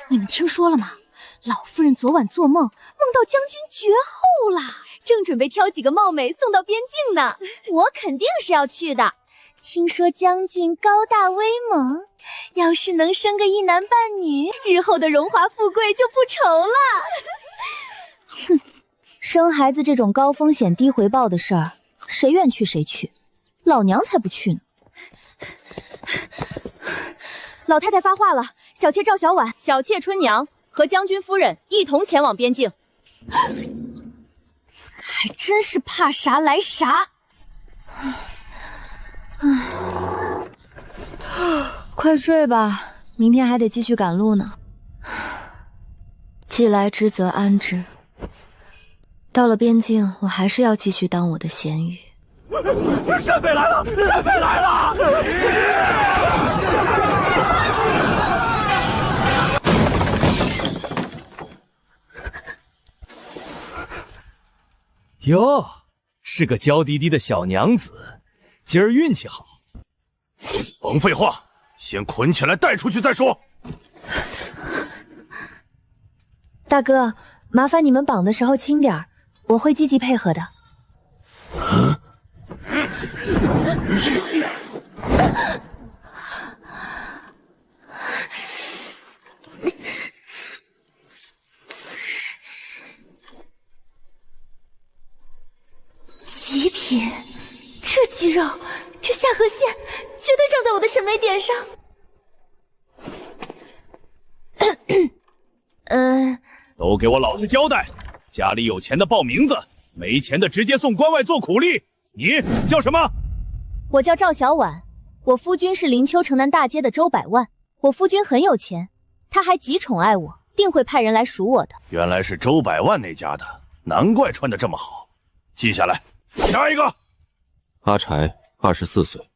你们听说了吗？老夫人昨晚做梦，梦到将军绝后了，正准备挑几个貌美送到边境呢。我肯定是要去的。听说将军高大威猛，要是能生个一男半女，日后的荣华富贵就不愁了。哼，生孩子这种高风险低回报的事儿，谁愿去谁去，老娘才不去呢。老太太发话了，小妾赵小婉、小妾春娘和将军夫人一同前往边境。还真是怕啥来啥。快睡吧，明天还得继续赶路呢。既来之则安之。到了边境，我还是要继续当我的咸鱼。山匪来了！山匪来了！哟，是个娇滴滴的小娘子，今儿运气好。甭废话，先捆起来带出去再说。大哥，麻烦你们绑的时候轻点儿，我会积极配合的。极品，这肌肉，这下颌线，绝对长在我的审美点上。都给我老实交代，家里有钱的报名字，没钱的直接送关外做苦力。你叫什么？我叫赵小婉，我夫君是林丘城南大街的周百万。我夫君很有钱，他还极宠爱我，定会派人来赎我的。原来是周百万那家的，难怪穿得这么好。记下来。下一个，阿柴，24岁，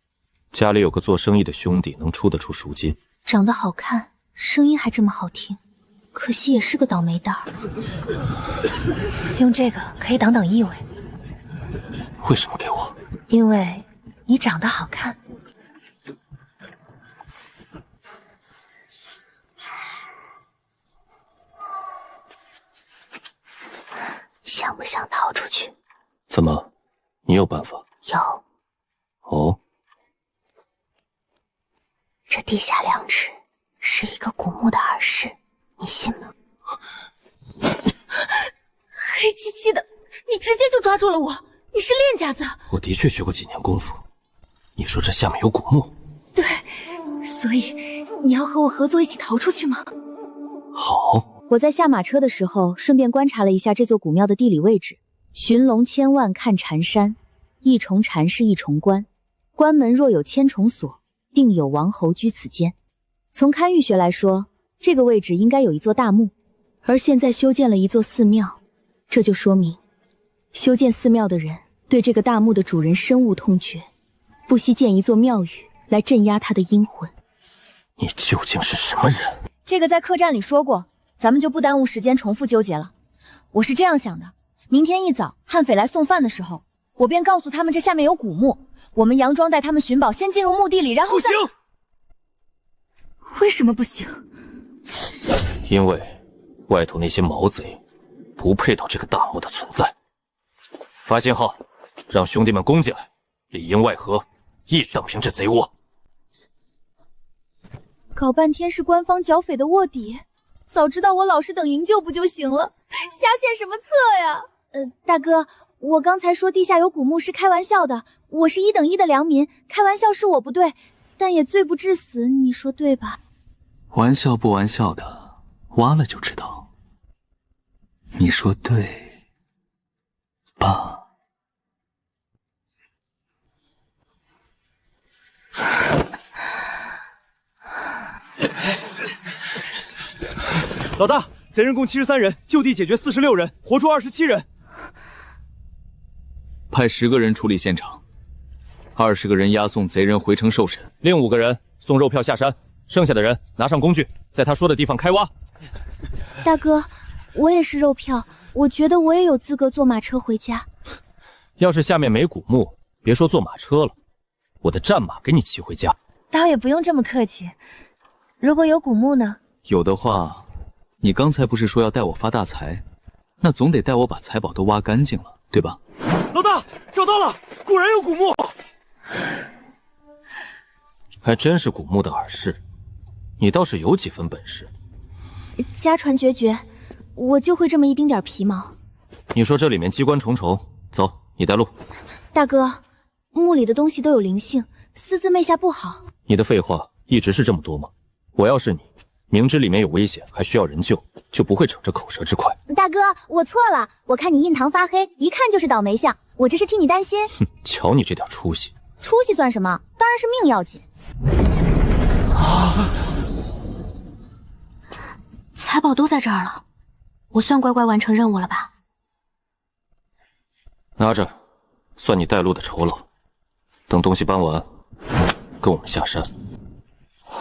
家里有个做生意的兄弟，能出得出赎金。长得好看，声音还这么好听，可惜也是个倒霉蛋儿。用这个可以挡挡异味。为什么给我？因为你长得好看。想不想逃出去？怎么？你有办法？有。哦。这地下2尺是一个古墓的耳室，你信吗？黑漆漆的，你直接就抓住了我，你是练家子。我的确学过几年功夫。你说这下面有古墓？对，所以你要和我合作一起逃出去吗？好。我在下马车的时候，顺便观察了一下这座古庙的地理位置。寻龙千万看缠山，一重禅是一重关，关门若有千重锁，定有王侯居此间。从堪舆学来说，这个位置应该有一座大墓，而现在修建了一座寺庙，这就说明修建寺庙的人对这个大墓的主人深恶痛绝，不惜建一座庙宇来镇压他的阴魂。你究竟是什么人？这个在客栈里说过，咱们就不耽误时间重复纠结了。我是这样想的，明天一早悍匪来送饭的时候，我便告诉他们这下面有古墓，我们佯装带他们寻宝，先进入墓地里，然后再……不行。为什么不行？因为外头那些毛贼不配到这个大墓的存在。发信号，让兄弟们攻进来，里应外合，一举荡平这贼窝。搞半天是官方剿匪的卧底，早知道我老实等营救不就行了，瞎献什么策呀？大哥，我刚才说地下有古墓是开玩笑的，我是1等1的良民，开玩笑是我不对，但也罪不至死，你说对吧？玩笑不玩笑的，挖了就知道。你说对吧？老大，贼人共73人，就地解决46人，活捉27人。派10个人处理现场，20个人押送贼人回城受审，另5个人送肉票下山，剩下的人拿上工具，在他说的地方开挖。大哥，我也是肉票，我觉得我也有资格坐马车回家。要是下面没古墓，别说坐马车了，我的战马给你骑回家。倒也不用这么客气，如果有古墓呢？有的话，你刚才不是说要带我发大财，那总得带我把财宝都挖干净了，对吧？老大，找到了，果然有古墓。还真是古墓的耳饰，你倒是有几分本事。家传绝学，我就会这么一丁点皮毛。你说这里面机关重重，走，你带路。大哥，墓里的东西都有灵性，私自昧下不好。你的废话一直是这么多吗？我要是你，明知里面有危险还需要人救，就不会逞着口舌之快。大哥，我错了，我看你印堂发黑，一看就是倒霉相，我这是替你担心。哼，瞧你这点出息。出息算什么？当然是命要紧。财宝都在这儿了，我算乖乖完成任务了吧？拿着，算你带路的酬劳。等东西搬完，跟我们下山。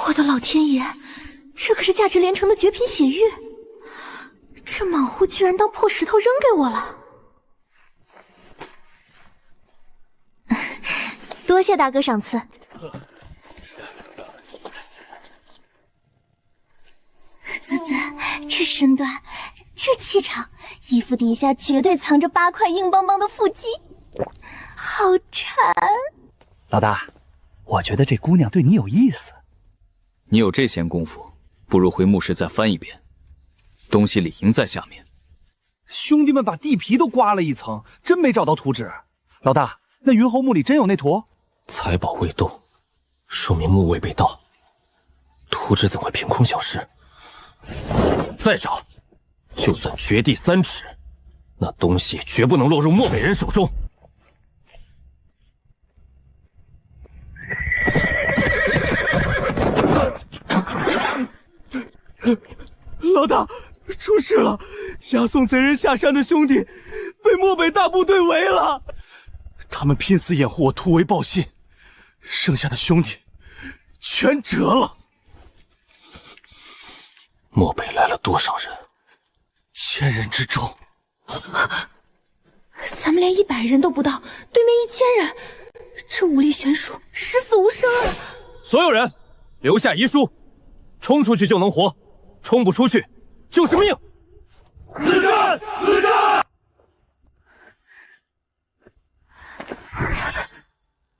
我的老天爷，这可是价值连城的绝品血玉，这莽户居然当破石头扔给我了。多谢大哥赏赐。子子，这身段，这气场，衣服底下绝对藏着8块硬邦邦的腹肌，好馋。老大，我觉得这姑娘对你有意思。你有这闲工夫，不如回墓室再翻一遍，东西理应在下面。兄弟们把地皮都刮了一层，真没找到图纸。老大，那云侯墓里真有那图？财宝未动，说明墓未被盗，图纸怎会凭空消失？再找，就算掘地3尺，那东西绝不能落入漠北人手中。老大，出事了！押送贼人下山的兄弟被漠北大部队围了，他们拼死掩护我突围报信，剩下的兄弟全折了。漠北来了多少人？1000人之众。咱们连100人都不到，对面1000人，这武力悬殊，十死无生啊！所有人留下遗书，冲出去就能活，冲不出去就是命。死战！死战！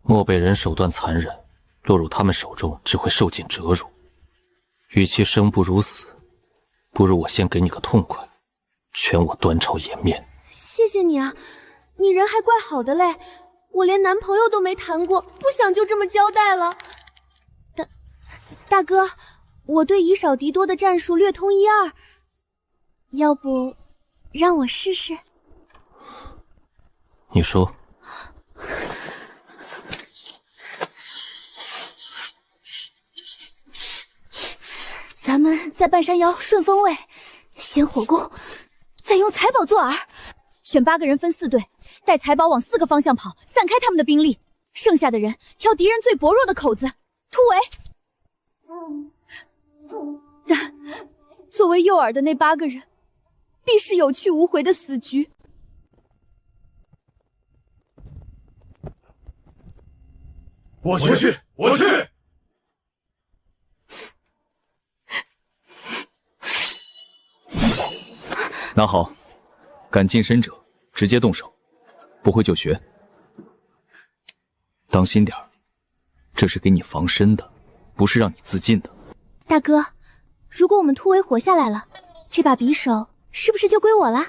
漠北人手段残忍，落入他们手中只会受尽折辱。与其生不如死，不如我先给你个痛快，全我端朝颜面。谢谢你啊，你人还怪好的嘞，我连男朋友都没谈过，不想就这么交代了。大哥，我对以少敌多的战术略通1、2，要不让我试试？你说。咱们在半山腰顺风位，先火攻，再用财宝做饵，选8个人分4队，带财宝往4个方向跑，散开他们的兵力，剩下的人挑敌人最薄弱的口子突围。但作为诱饵的那8个人，必是有去无回的死局。我去，我去！拿好，敢近身者直接动手，不会就学。当心点儿，这是给你防身的，不是让你自尽的。大哥，如果我们突围活下来了，这把匕首是不是就归我了？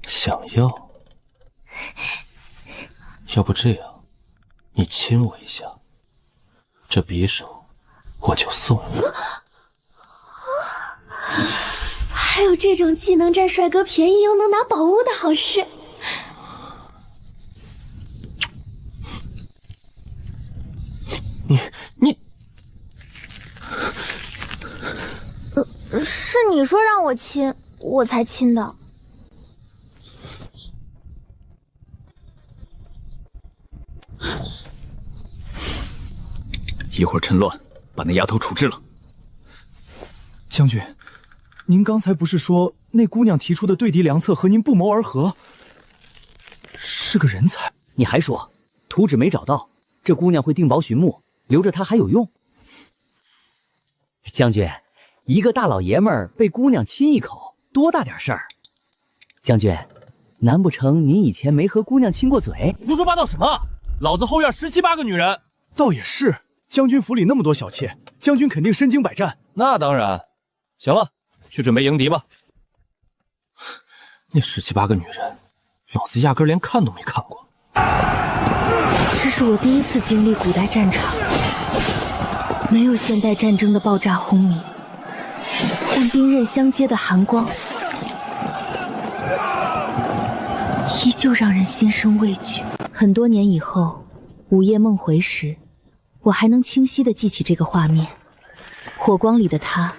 想要？要不这样，你亲我一下，这匕首我就送你。还有这种既能占帅哥便宜又能拿宝物的好事。你，是你说让我亲，我才亲的。一会儿趁乱把那丫头处置了。将军，您刚才不是说那姑娘提出的对敌良策和您不谋而合？是个人才。你还说图纸没找到，这姑娘会定保寻墓，留着她还有用。将军，一个大老爷们儿被姑娘亲一口，多大点事儿？将军，难不成您以前没和姑娘亲过嘴？胡说八道什么？老子后院17、18个女人。倒也是，将军府里那么多小妾，将军肯定身经百战。那当然。行了，去准备迎敌吧。那17、18个女人，老子压根连看都没看过。这是我第一次经历古代战场，没有现代战争的爆炸轰鸣，但兵刃相接的寒光，依旧让人心生畏惧。很多年以后，午夜梦回时，我还能清晰地记起这个画面。火光里的他，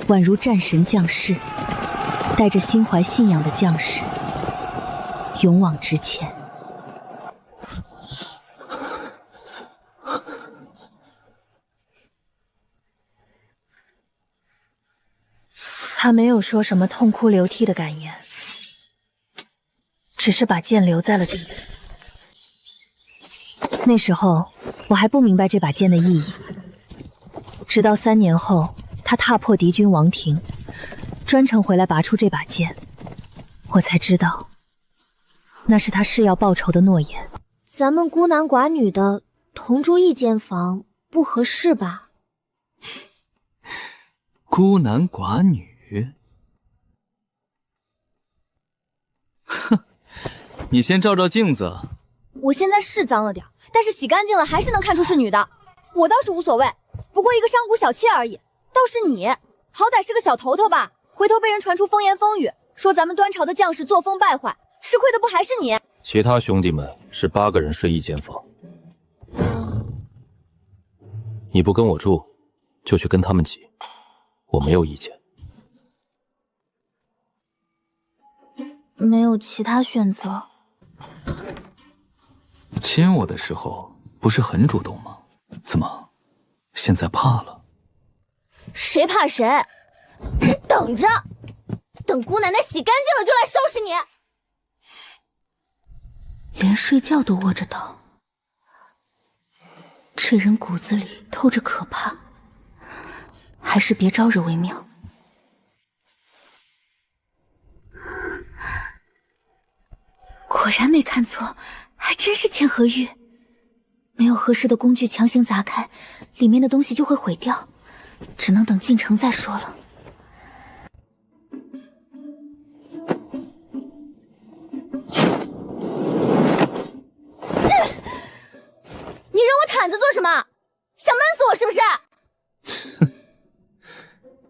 宛如战神降世，带着心怀信仰的将士，勇往直前。他没有说什么痛哭流涕的感言，只是把剑留在了这里。那时候我还不明白这把剑的意义，直到3年后，他踏破敌军王庭，专程回来拔出这把剑，我才知道，那是他誓要报仇的诺言。咱们孤男寡女的同住一间房，不合适吧？孤男寡女？哼，你先照照镜子。我现在是脏了点，但是洗干净了还是能看出是女的。我倒是无所谓，不过一个上古小妾而已。倒是你，好歹是个小头头吧，回头被人传出风言风语，说咱们端朝的将士作风败坏，吃亏的不还是你？其他兄弟们是8个人睡一间房，你不跟我住，就去跟他们挤，我没有意见。没有其他选择。亲我的时候不是很主动吗？怎么，现在怕了？谁怕谁？你等着，等姑奶奶洗干净了就来收拾你。连睡觉都握着刀，这人骨子里透着可怕，还是别招惹为妙。果然没看错，还真是千和玉。没有合适的工具强行砸开，里面的东西就会毁掉，只能等进城再说了。你扔我毯子做什么？想闷死我是不是？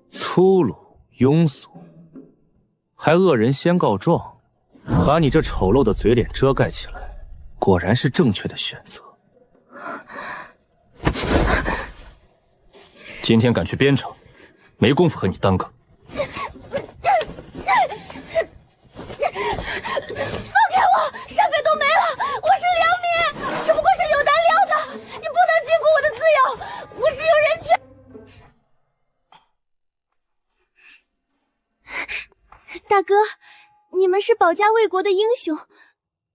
粗鲁庸俗，还恶人先告状，把你这丑陋的嘴脸遮盖起来，果然是正确的选择。今天赶去边城，没工夫和你耽搁。放开我！山匪都没了，我是良民，只不过是有胆量的，你不能禁锢我的自由，我是有人权。大哥，你们是保家卫国的英雄，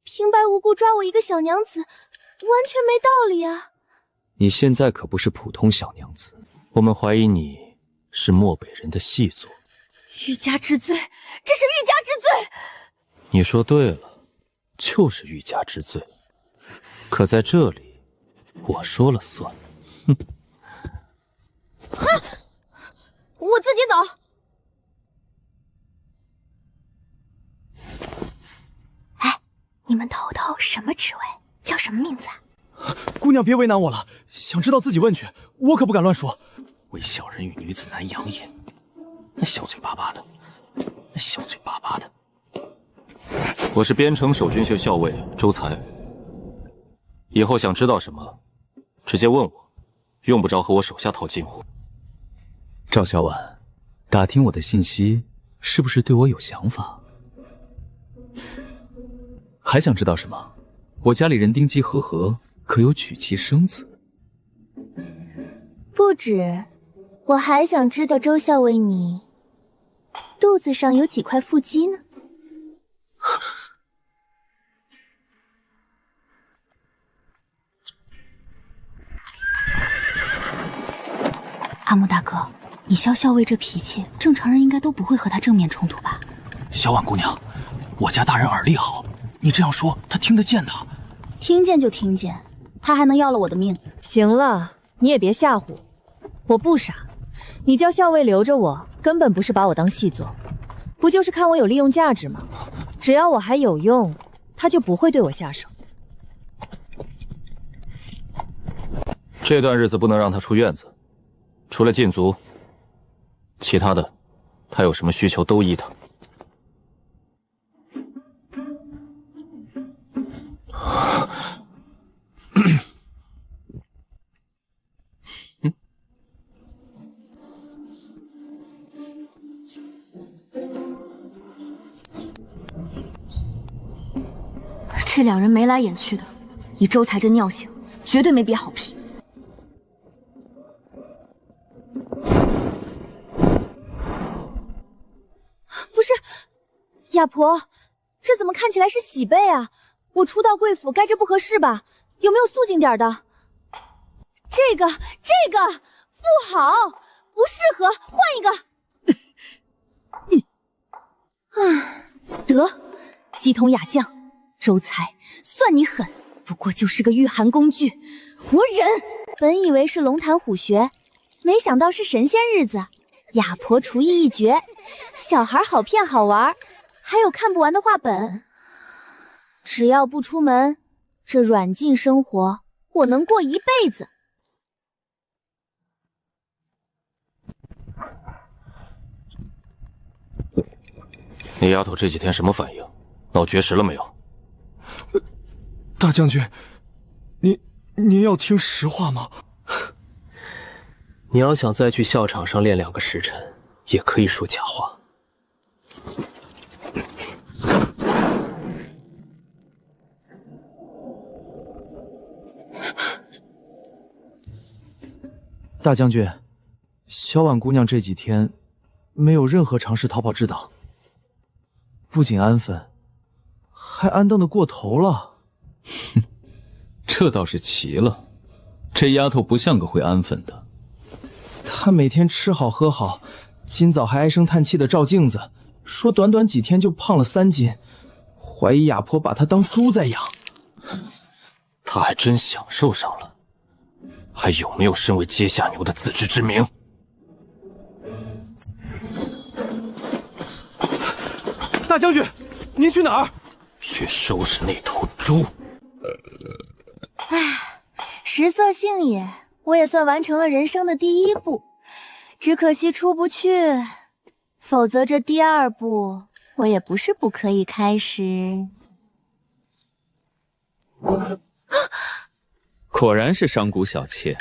平白无故抓我一个小娘子，完全没道理啊！你现在可不是普通小娘子，我们怀疑你是漠北人的细作。欲加之罪，这是欲加之罪！你说对了，就是欲加之罪。可在这里，我说了算。哼！我自己走。哎，你们头头什么职位？叫什么名字啊？姑娘别为难我了，想知道自己问去，我可不敢乱说。为小人与女子难养也。那小嘴巴巴的，那小嘴巴巴的。我是边城守军校校尉周才，以后想知道什么，直接问我，用不着和我手下套近乎。赵小婉，打听我的信息，是不是对我有想法？还想知道什么？我家里人丁吉和和，可有娶妻生子？不止，我还想知道周校尉你肚子上有几块腹肌呢？阿木大哥，你萧校尉这脾气，正常人应该都不会和他正面冲突吧？小婉姑娘，我家大人耳力好，你这样说他听得见的。听见就听见，他还能要了我的命？行了，你也别吓唬我，不傻。你叫校尉留着我，根本不是把我当戏做，不就是看我有利用价值吗？只要我还有用，他就不会对我下手。这段日子不能让他出院子，除了禁足，其他的，他有什么需求都依他。这两人眉来眼去的，以周才这尿性，绝对没憋好屁。不是，亚婆，这怎么看起来是喜被啊？我初到贵府，该这不合适吧？有没有素净点的？这个不好，不适合，换一个。得，鸡同雅将。周才，算你狠，不过就是个御寒工具，我忍。本以为是龙潭虎穴，没想到是神仙日子。亚婆厨艺一绝，小孩好骗好玩，还有看不完的画本。只要不出门，这软禁生活我能过一辈子。那丫头这几天什么反应？闹绝食了没有？大将军，您要听实话吗？你要想再去校场上练2个时辰，也可以说假话。大将军，小婉姑娘这几天没有任何尝试逃跑之党，不仅安分，还安当的过头了。哼，这倒是奇了，这丫头不像个会安分的。她每天吃好喝好，今早还唉声叹气的照镜子，说短短几天就胖了3斤，怀疑亚婆把她当猪在养。她还真享受上了，还有没有身为阶下牛的自知之明？大将军，您去哪儿？去收拾那头猪。食色性也，我也算完成了人生的第1步，只可惜出不去，否则这第2步我也不是不可以开始。果然是商贾小妾，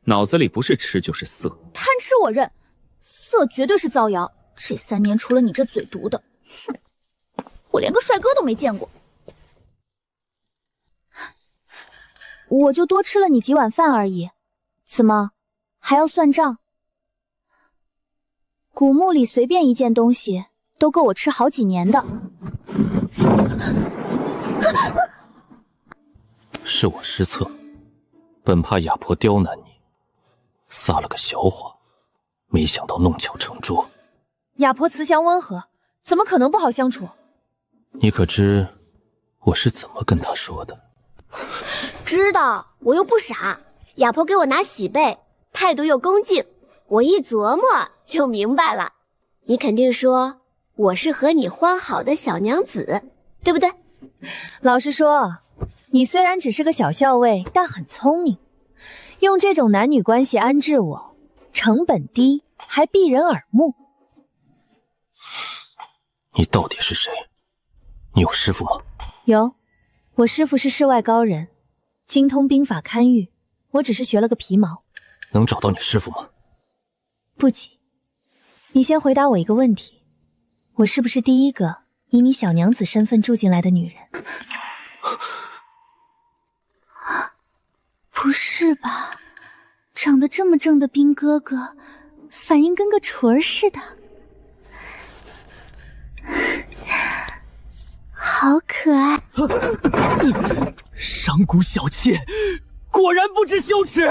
脑子里不是吃就是色。贪吃我认，色绝对是造谣。这3年除了你这嘴毒的，哼，我连个帅哥都没见过。我就多吃了你几碗饭而已，怎么还要算账？古墓里随便一件东西都够我吃好几年的。是我失策，本怕亚婆刁难你，撒了个小谎，没想到弄巧成拙。亚婆慈祥温和，怎么可能不好相处？你可知我是怎么跟她说的？知道，我又不傻。亚婆给我拿喜被，态度又恭敬，我一琢磨就明白了。你肯定说我是和你欢好的小娘子，对不对？老实说，你虽然只是个小校尉，但很聪明。用这种男女关系安置我，成本低，还避人耳目。你到底是谁？你有师傅吗？有，我师傅是世外高人，精通兵法堪舆，我只是学了个皮毛。能找到你师傅吗？不急，你先回答我一个问题，我是不是第一个以你小娘子身份住进来的女人？不是吧，长得这么正的兵哥哥，反应跟个雏儿似的，好可爱。商贾小妾果然不知羞耻。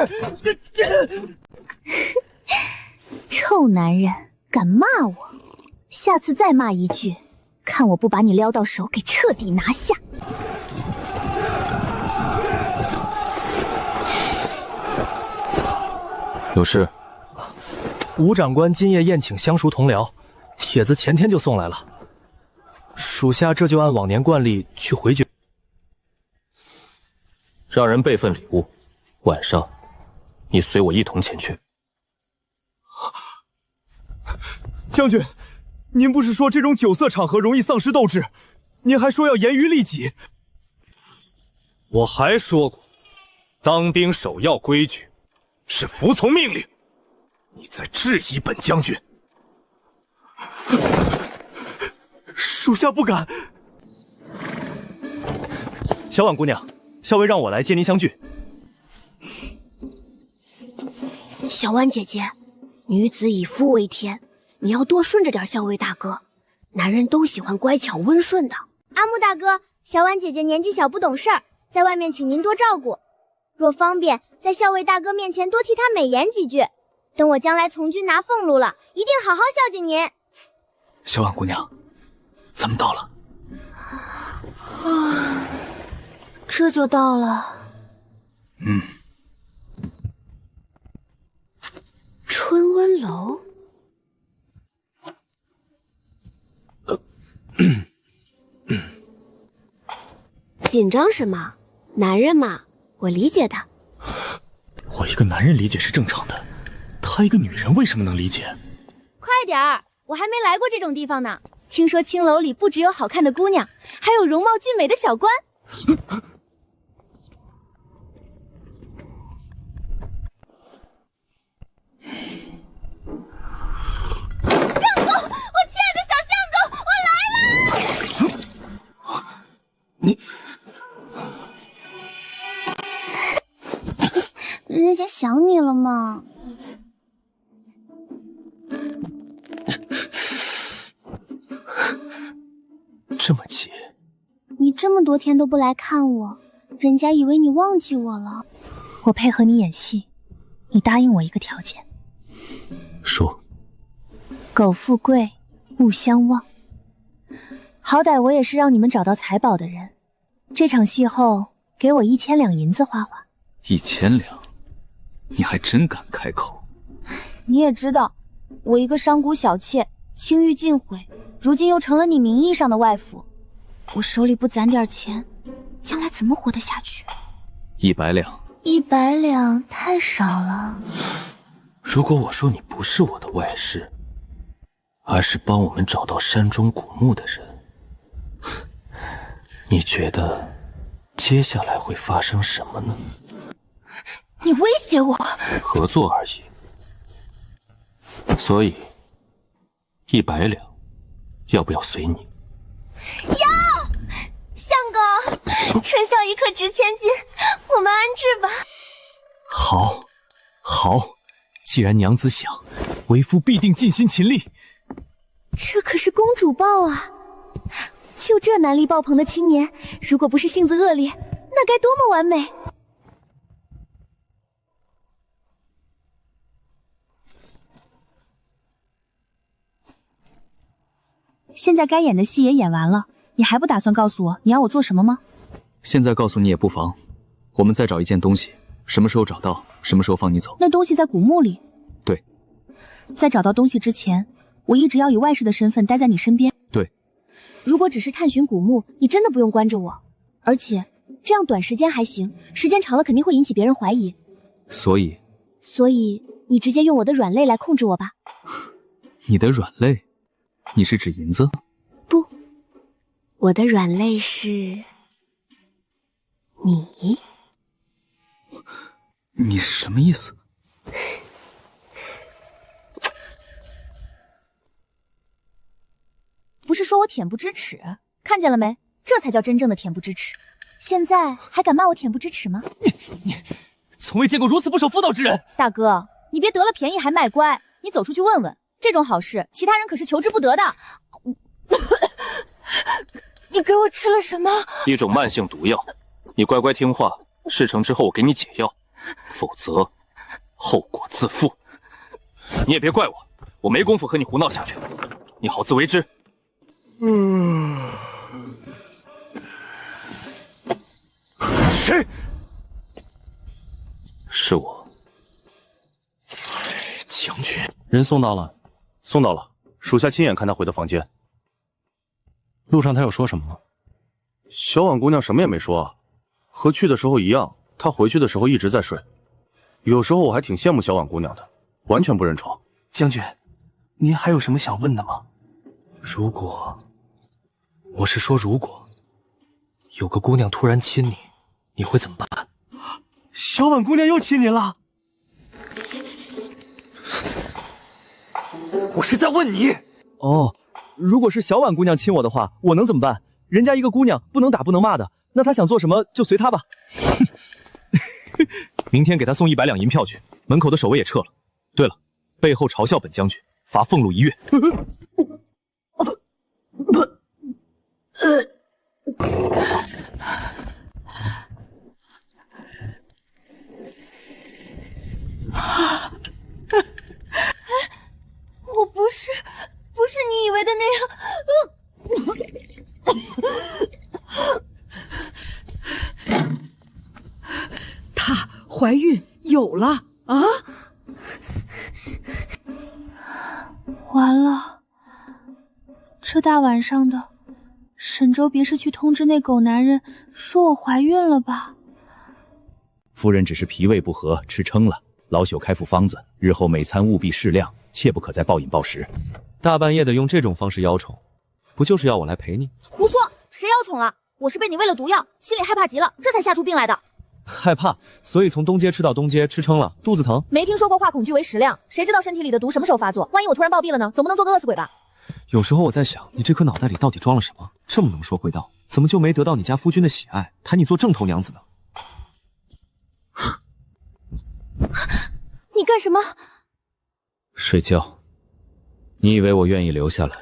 臭男人，敢骂我，下次再骂一句，看我不把你撩到手给彻底拿下。有事。吴长官今夜宴请相熟同僚，帖子前天就送来了，属下这就按往年惯例去回绝。让人备份礼物，晚上你随我一同前去。将军，您不是说这种酒色场合容易丧失斗志，您还说要严于律己。我还说过，当兵首要规矩是服从命令。你在质疑本将军？属下不敢。小婉姑娘，校尉让我来接您相聚。小婉姐姐，女子以夫为天，你要多顺着点校尉大哥。男人都喜欢乖巧温顺的。阿木大哥，小婉姐姐年纪小不懂事儿，在外面请您多照顾。若方便，在校尉大哥面前多替他美言几句。等我将来从军拿俸禄了，一定好好孝敬您。小婉姑娘，咱们到了。啊，这就到了。春温楼。紧张什么？男人嘛，我理解的。我一个男人理解是正常的，她一个女人为什么能理解？快点儿，我还没来过这种地方呢。听说青楼里不只有好看的姑娘，还有容貌俊美的小官。相公，我亲爱的小相公，我来了！你，人家想你了吗？这么急？你这么多天都不来看我，人家以为你忘记我了。我配合你演戏，你答应我一个条件。说。苟富贵，勿相忘。好歹我也是让你们找到财宝的人，这场戏后给我1000两银子花花。1000两？你还真敢开口？你也知道，我一个商贾小妾，清誉尽毁，如今又成了你名义上的外父，我手里不攒点钱，将来怎么活得下去？100两。100两太少了。如果我说你不是我的外室，而是帮我们找到山中古墓的人，你觉得接下来会发生什么呢？你威胁我？合作而已。所以100两，要不要随你？要！相公，春宵一刻值千金，我们安置吧。好，好，既然娘子想，为夫必定尽心尽力。这可是公主抱啊！就这男力爆棚的青年，如果不是性子恶劣，那该多么完美！现在该演的戏也演完了，你还不打算告诉我你要我做什么吗？现在告诉你也不妨，我们再找一件东西，什么时候找到，什么时候放你走。那东西在古墓里。对。在找到东西之前，我一直要以外室的身份待在你身边。对。如果只是探寻古墓，你真的不用关着我，而且这样短时间还行，时间长了肯定会引起别人怀疑。所以你直接用我的软肋来控制我吧。你的软肋？你是指银子？不，我的软肋是你。你什么意思？不是说我恬不知耻？看见了没？这才叫真正的恬不知耻。现在还敢骂我恬不知耻吗？你从未见过如此不守妇道之人。大哥，你别得了便宜还卖乖，你走出去问问，这种好事其他人可是求之不得的。你给我吃了什么？一种慢性毒药，你乖乖听话，事成之后我给你解药，否则后果自负。你也别怪我，我没工夫和你胡闹下去，你好自为之。谁？是我。将军，人送到了。送到了，属下亲眼看他回的房间。路上他有说什么吗？小婉姑娘什么也没说，和去的时候一样，她回去的时候一直在睡。有时候我还挺羡慕小婉姑娘的，完全不认床。将军，您还有什么想问的吗？如果有个姑娘突然亲你，你会怎么办？小婉姑娘又亲你了？我是在问你。哦，如果是小婉姑娘亲我的话，我能怎么办？人家一个姑娘不能打不能骂的，那她想做什么就随她吧。明天给她送100两银票去，门口的守卫也撤了。对了，背后嘲笑本将军，罚俸禄1月。我不是你以为的那样。她怀孕有了啊！完了，这大晚上的，沈周别是去通知那狗男人说我怀孕了吧？夫人只是脾胃不和，吃撑了，老朽开副方子，日后每餐务必适量，切不可再暴饮暴食。大半夜的用这种方式邀宠，不就是要我来陪你？胡说，谁邀宠了？我是被你喂了毒药，心里害怕极了，这才吓出病来的。害怕，所以从东街吃到东街，吃撑了，肚子疼。没听说过化恐惧为食量，谁知道身体里的毒什么时候发作？万一我突然暴毙了呢？总不能做个饿死鬼吧？有时候我在想，你这颗脑袋里到底装了什么？这么能说会道，怎么就没得到你家夫君的喜爱，抬你做正头娘子呢？你干什么？睡觉。你以为我愿意留下来，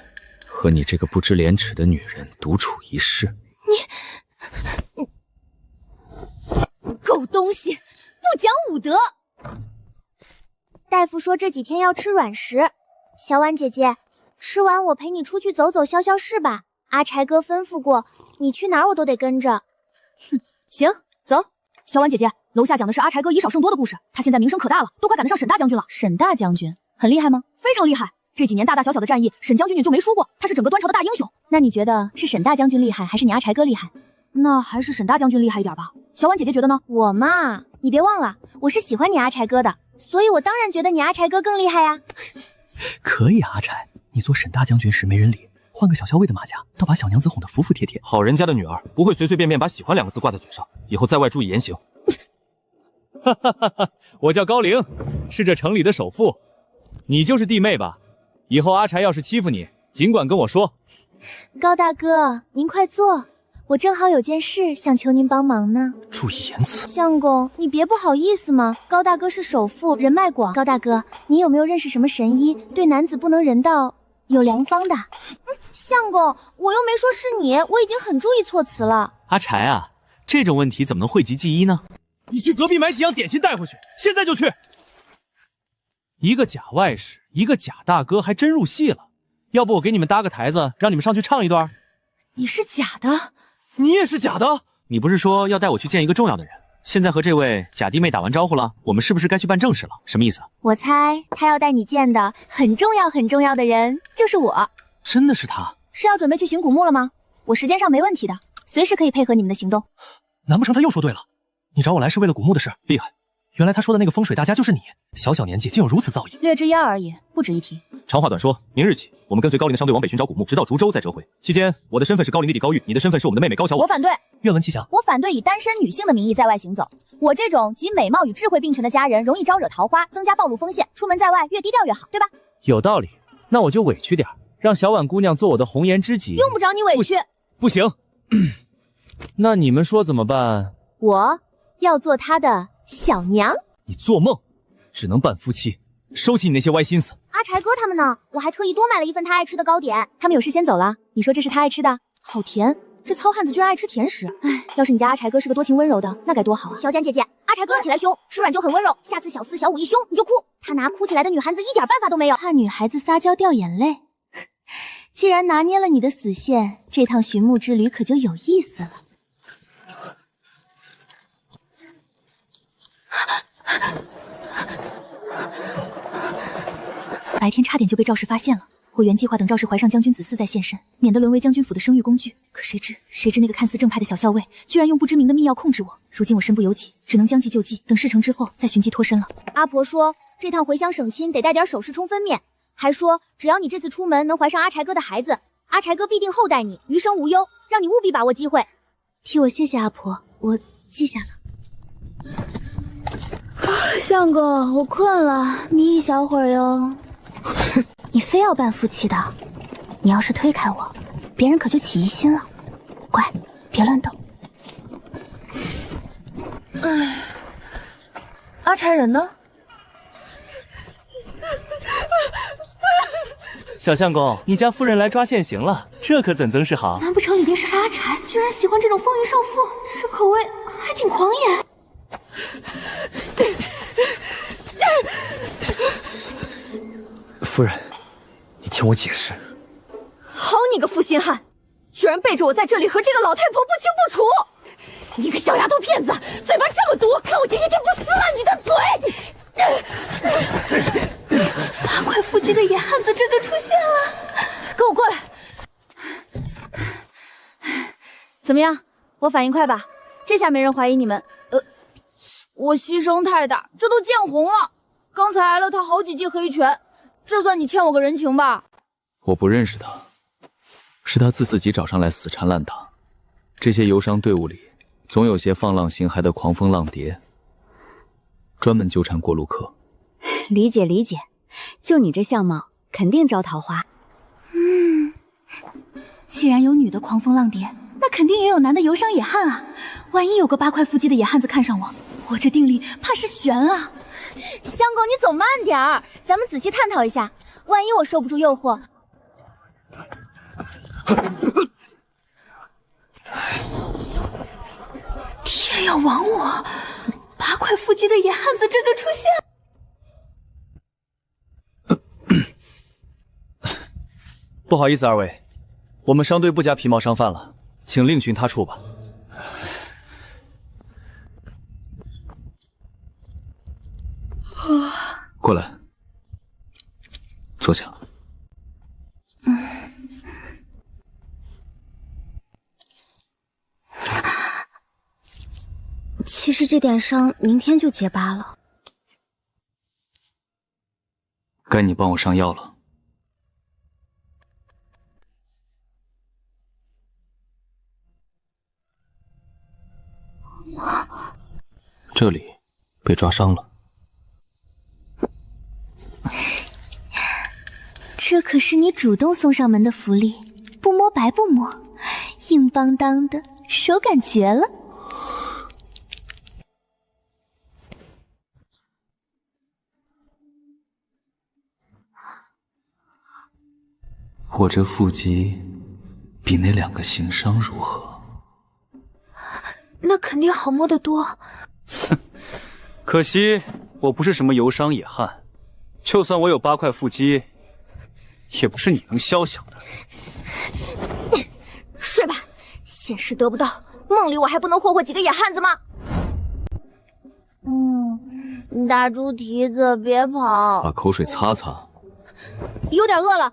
和你这个不知廉耻的女人独处一室？你狗东西，不讲武德！大夫说这几天要吃软食，小婉姐姐，吃完我陪你出去走走消消食吧。阿柴哥吩咐过，你去哪儿我都得跟着。哼，行，走。小婉姐姐，楼下讲的是阿柴哥以少胜多的故事，他现在名声可大了，都快赶得上沈大将军了。沈大将军很厉害吗？非常厉害。这几年大大小小的战役，沈将军你就没输过，他是整个端朝的大英雄。那你觉得是沈大将军厉害，还是你阿柴哥厉害？那还是沈大将军厉害一点吧。小婉姐姐觉得呢？我嘛，你别忘了，我是喜欢你阿柴哥的，所以我当然觉得你阿柴哥更厉害呀。可以啊，阿柴，你做沈大将军时没人理，换个小校尉的马甲，倒把小娘子哄得服服帖帖。好人家的女儿不会随随便便把喜欢2个字挂在嘴上，以后在外注意言行。哈哈哈哈！我叫高陵，是这城里的首富。你就是弟妹吧？以后阿柴要是欺负你，尽管跟我说。高大哥，您快坐，我正好有件事想求您帮忙呢。注意言辞。相公，你别不好意思嘛。高大哥是首富，人脉广。高大哥，您有没有认识什么神医，对男子不能人道有良方的？相公，我又没说是你，我已经很注意措辞了。阿柴啊，这种问题怎么能讳疾忌医呢？你去隔壁买几样点心带回去，现在就去。一个假外室，一个假大哥，还真入戏了。要不我给你们搭个台子，让你们上去唱一段？你是假的，你也是假的。你不是说要带我去见一个重要的人？现在和这位假弟妹打完招呼了，我们是不是该去办正事了？什么意思？我猜他要带你见的很重要的人就是我。真的是他？是要准备去寻古墓了吗？我时间上没问题的，随时可以配合你们的行动。难不成他又说对了？你找我来是为了古墓的事？厉害！原来他说的那个风水大家就是你，小小年纪竟有如此造诣。略知一二而已，不值一提。长话短说，明日起，我们跟随高陵的商队往北寻找古墓，直到竹州再折回。期间，我的身份是高陵弟弟高玉，你的身份是我们的妹妹高小婉。我反对。愿闻其详。我反对以单身女性的名义在外行走。我这种集美貌与智慧并存的佳人，容易招惹桃花，增加暴露风险。出门在外越低调越好，对吧？有道理。那我就委屈点，让小婉姑娘做我的红颜知己。用不着你委屈。不行。那你们说怎么办？我要做她的小娘。你做梦，只能扮夫妻，收起你那些歪心思。阿柴哥他们呢？我还特意多买了一份他爱吃的糕点。他们有事先走了。你说这是他爱吃的？好甜，这糙汉子居然爱吃甜食。哎，要是你家阿柴哥是个多情温柔的，那该多好啊！小简姐姐，阿柴哥起来凶，吃软就很温柔，下次小4、小5一凶你就哭，他拿哭起来的女汉子一点办法都没有。怕女孩子撒娇掉眼泪。既然拿捏了你的死线，这趟寻墓之旅可就有意思了。白天差点就被赵氏发现了，我原计划等赵氏怀上将军子嗣再现身，免得沦为将军府的生育工具。可谁知那个看似正派的小校尉，居然用不知名的秘药控制我。如今我身不由己，只能将计就计，等事成之后再寻机脱身了。阿婆说这趟回乡省亲得带点首饰充分面，还说只要你这次出门能怀上阿柴哥的孩子，阿柴哥必定厚待你，余生无忧，让你务必把握机会。替我谢谢阿婆，我记下了。相公，我困了，眯一小会儿哟。你非要扮夫妻的，你要是推开我，别人可就起疑心了。乖，别乱动。哎，阿柴人呢？小相公，你家夫人来抓现行了，这可怎曾是好？难不成里边是阿柴？居然喜欢这种风云少妇，这口味还挺狂野。夫人，你听我解释。好你个负心汉，居然背着我在这里和这个老太婆不清不楚！你个小丫头片子，嘴巴这么毒，看我今天不撕烂你的嘴！八块腹肌的野汉子这就出现了，跟我过来。怎么样？我反应快吧？这下没人怀疑你们。我牺牲太大，这都见红了。刚才挨了他好几记黑拳，这算你欠我个人情吧？我不认识他，是他自己找上来死缠烂打。这些游商队伍里，总有些放浪形骸的狂风浪蝶，专门纠缠过路客。理解理解，就你这相貌，肯定招桃花。既然有女的狂风浪蝶，那肯定也有男的游商野汉啊。万一有个8块腹肌的野汉子看上我，我这定力怕是悬啊。相公，你走慢点儿，咱们仔细探讨一下，万一我受不住诱惑。天要亡我，8块腹肌的野汉子这就出现。不好意思，二位，我们商队不加皮毛商贩了，请另寻他处吧。过来，坐下。其实这点伤明天就结疤了。该你帮我上药了。这里被抓伤了。这可是你主动送上门的福利，不摸白不摸，硬邦当的，手感绝了。我这腹肌比那2个行商如何？那肯定好摸得多。可惜我不是什么游商野汉，就算我有8块腹肌，也不是你能肖想的。睡吧，现实得不到，梦里我还不能霍霍几个野汉子吗？大猪蹄子，别跑！把口水擦擦。有点饿了，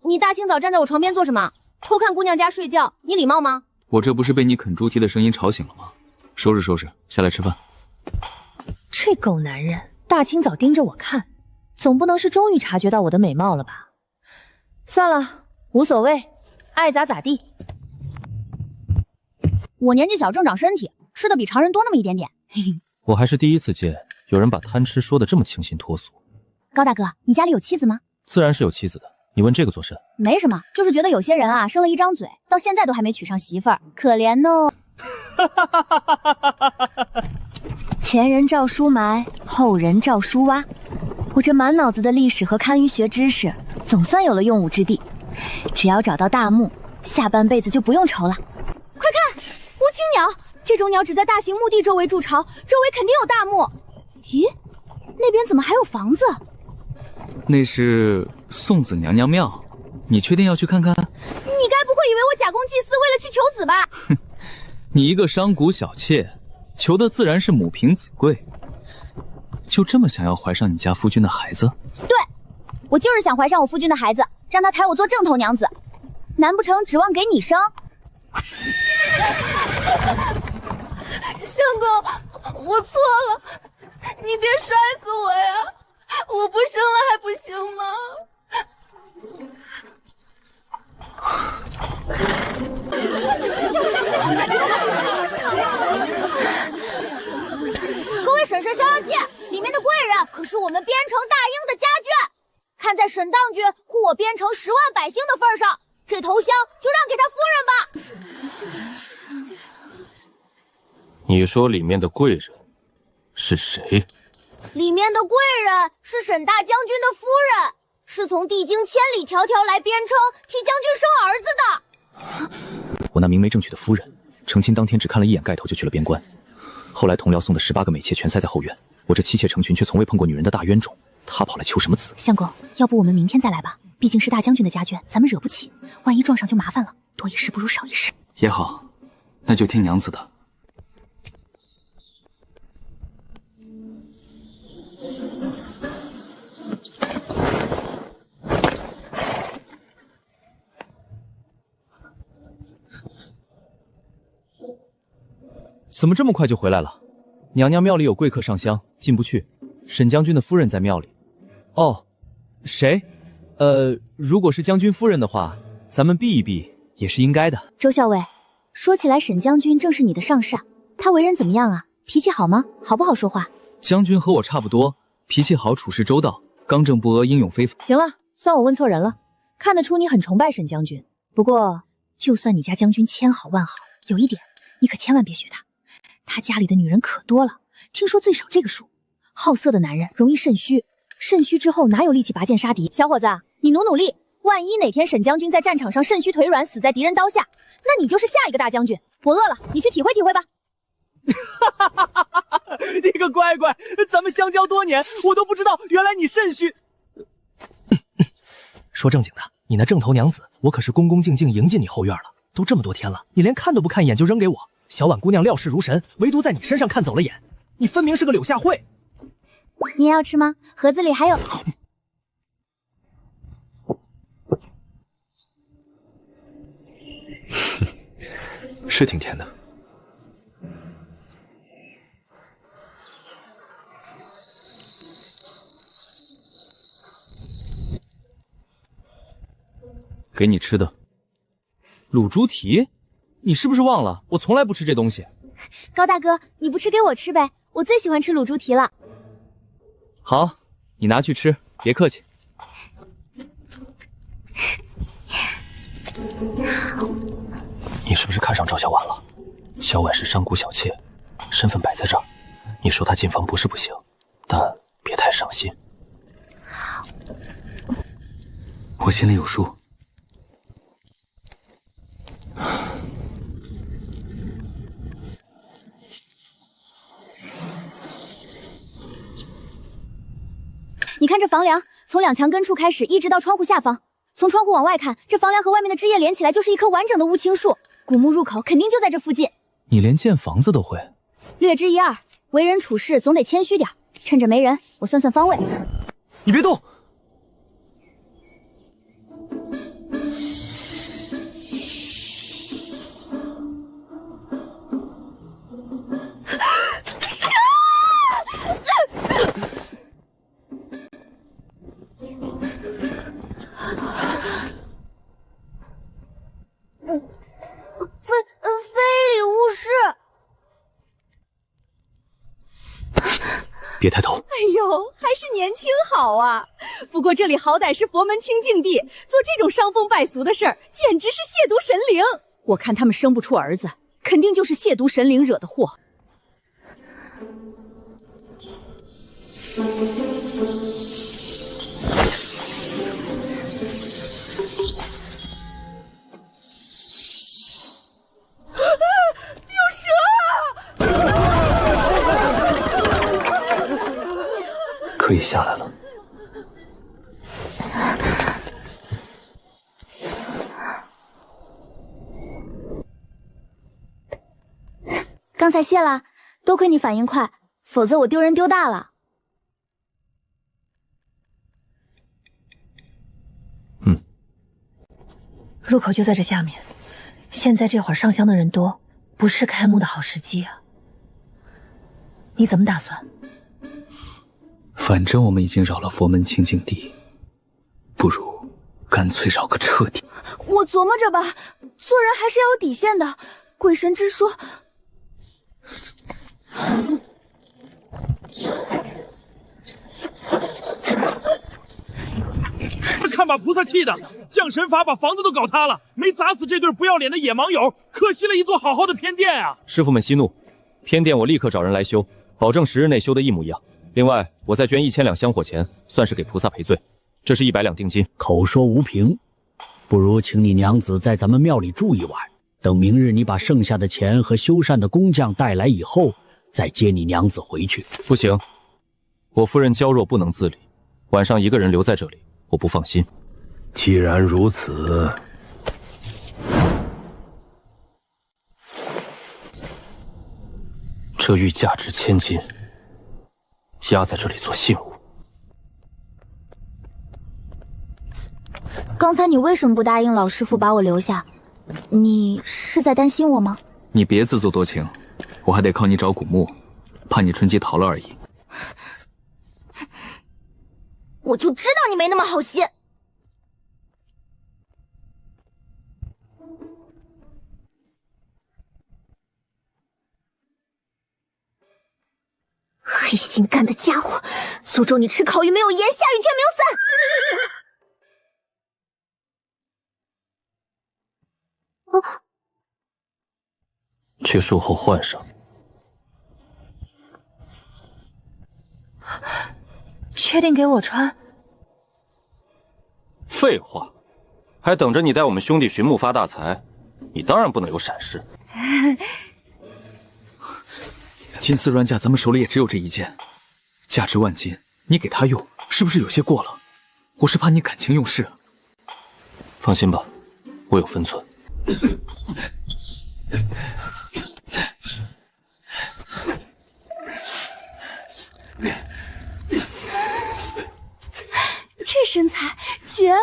你大清早站在我床边做什么？偷看姑娘家睡觉，你礼貌吗？我这不是被你啃猪蹄的声音吵醒了吗？收拾收拾，下来吃饭。这狗男人大清早盯着我看，总不能是终于察觉到我的美貌了吧？算了，无所谓，爱咋咋地。我年纪小正长身体，吃的比常人多那么一点点。我还是第一次见有人把贪吃说得这么清新脱俗。高大哥，你家里有妻子吗？自然是有妻子的，你问这个做甚？没什么，就是觉得有些人啊，生了一张嘴，到现在都还没娶上媳妇儿，可怜哦。前人照书埋，后人照书挖。我这满脑子的历史和堪舆学知识，总算有了用武之地。只要找到大墓，下半辈子就不用愁了。鸟，这种鸟只在大型墓地周围筑巢，周围肯定有大墓。咦，那边怎么还有房子？那是送子娘娘庙，你确定要去看看？你该不会以为我假公济私，为了去求子吧？哼，你一个商贾小妾，求的自然是母凭子贵。就这么想要怀上你家夫君的孩子？对，我就是想怀上我夫君的孩子，让他抬我做正头娘子。难不成指望给你生？相公，我错了，你别摔死我呀！我不生了还不行吗？各位婶婶、逍遥妾，里面的贵人可是我们边城大英的家眷。看在沈当君护我边城10万百姓的份上，这头香就让给他夫人吧。你说里面的贵人是谁？里面的贵人是沈大将军的夫人，是从帝京千里迢迢来边城替将军生儿子的。我那明媒正娶的夫人，成亲当天只看了一眼盖头就去了边关，后来同僚送的18个美妾全塞在后院，我这妻妾成群却从未碰过女人的大冤种，他跑来求什么子？相公，要不我们明天再来吧？毕竟是大将军的家眷，咱们惹不起，万一撞上就麻烦了。多一事不如少一事。也好，那就听娘子的。怎么这么快就回来了？娘娘庙里有贵客上香，进不去。沈将军的夫人在庙里。哦，谁？如果是将军夫人的话，咱们避一避也是应该的。周校尉，说起来，沈将军正是你的上煞，他为人怎么样啊？脾气好吗？好不好说话？将军和我差不多，脾气好，处事周到，刚正不阿，英勇非凡。行了，算我问错人了。看得出你很崇拜沈将军，不过就算你家将军千好万好，有一点你可千万别学他。他家里的女人可多了，听说最少这个数。好色的男人容易肾虚，肾虚之后哪有力气拔剑杀敌？小伙子，你努努力，万一哪天沈将军在战场上肾虚腿软，死在敌人刀下，那你就是下一个大将军。我饿了，你去体会体会吧。你个乖乖，咱们相交多年，我都不知道原来你肾虚。说正经的，你那正头娘子，我可是恭恭敬敬迎进你后院了，都这么多天了，你连看都不看一眼就扔给我。小婉姑娘料事如神，唯独在你身上看走了眼，你分明是个柳下惠。你也要吃吗？盒子里还有。是挺甜的。给你吃的。卤猪蹄？你是不是忘了？我从来不吃这东西。高大哥，你不吃给我吃呗，我最喜欢吃卤猪蹄了。好，你拿去吃，别客气。你是不是看上赵小婉了？小婉是商贾小妾，身份摆在这儿，你说她进房不是不行，但别太上心。我心里有数。你看这房梁，从两墙根处开始，一直到窗户下方。从窗户往外看，这房梁和外面的枝叶连起来，就是一棵完整的乌青树。古墓入口肯定就在这附近。你连建房子都会？略知一二，为人处事总得谦虚点。趁着没人，我算算方位。你别动！非礼勿视。别抬头。哎呦，还是年轻好啊！不过这里好歹是佛门清净地，做这种伤风败俗的事儿，简直是亵渎神灵。我看他们生不出儿子，肯定就是亵渎神灵惹的祸。有蛇！可以下来了。刚才谢了，多亏你反应快，否则我丢人丢大了。入口就在这下面，现在这会儿上香的人多，不是开墓的好时机啊。你怎么打算？反正我们已经扰了佛门清净地，不如干脆扰个彻底。我琢磨着吧，做人还是要有底线的。鬼神之说，看把菩萨气的，降神法把房子都搞塌了，没砸死这对不要脸的野盲友，可惜了一座好好的偏殿啊！师傅们息怒，偏殿我立刻找人来修，保证10日内修得一模一样。另外，我再捐1000两香火钱，算是给菩萨赔罪。这是100两定金。口说无凭，不如请你娘子在咱们庙里住一晚，等明日你把剩下的钱和修缮的工匠带来以后，再接你娘子回去。不行，我夫人娇弱不能自理，晚上一个人留在这里，我不放心。既然如此，这玉价值1000金，压在这里做信物。刚才你为什么不答应老师傅把我留下？你是在担心我吗？你别自作多情，我还得靠你找古墓，怕你趁机逃了而已。我就知道你没那么好心。黑心干的家伙，诅咒你吃烤鱼没有盐，下雨天没有伞。去术后换上。确定给我穿？废话，还等着你带我们兄弟寻墓发大财，你当然不能有闪失。金丝软甲咱们手里也只有这一件，价值万金，你给他用，是不是有些过了？我是怕你感情用事。放心吧，我有分寸。这身材绝了！